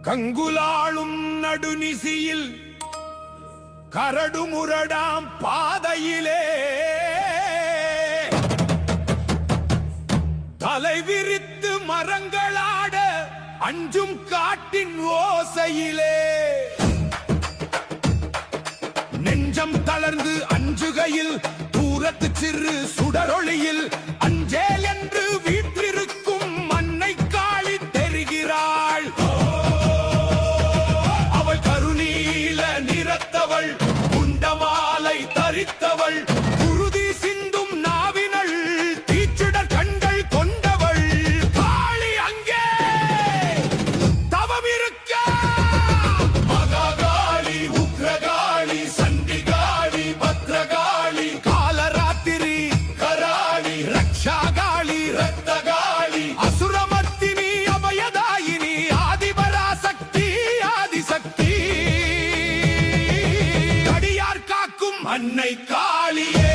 கங்குலாளும் நடுநிசியில் கரடுமுரடாம் பாதையிலே தலைவிரித்து மரங்களாட அஞ்சும் காட்டின் ஓசையிலே நெஞ்சம் தளர்ந்து அஞ்சுகையில் தூரத்து சிறு சுடரொளியில் அஞ்சேல் என்று வீற்றிருக்கும் அன்னை காளி தெரிகிறாள். அவள் கருநீல நிறத்தவள், குண்டமாலை தரித்தவள், குருதி சிந்தும் நாவினள், தீச்சுடர் கண்கள் கொண்டவள். காளி அங்கே தவம் இருக்க மகாகாளி, உக்ரகாளி, சண்டிகாளி, பத்ரகாளி, காலராத்திரி, கராளி, ரக்ஷாகாளி, ரத்தகாளி, அசுரமர்த்தினி, அபயதாயினி, ஆதிபராசக்தி, ஆதிசக்தி, அடியார் காக்கும் அன்னை காளியே.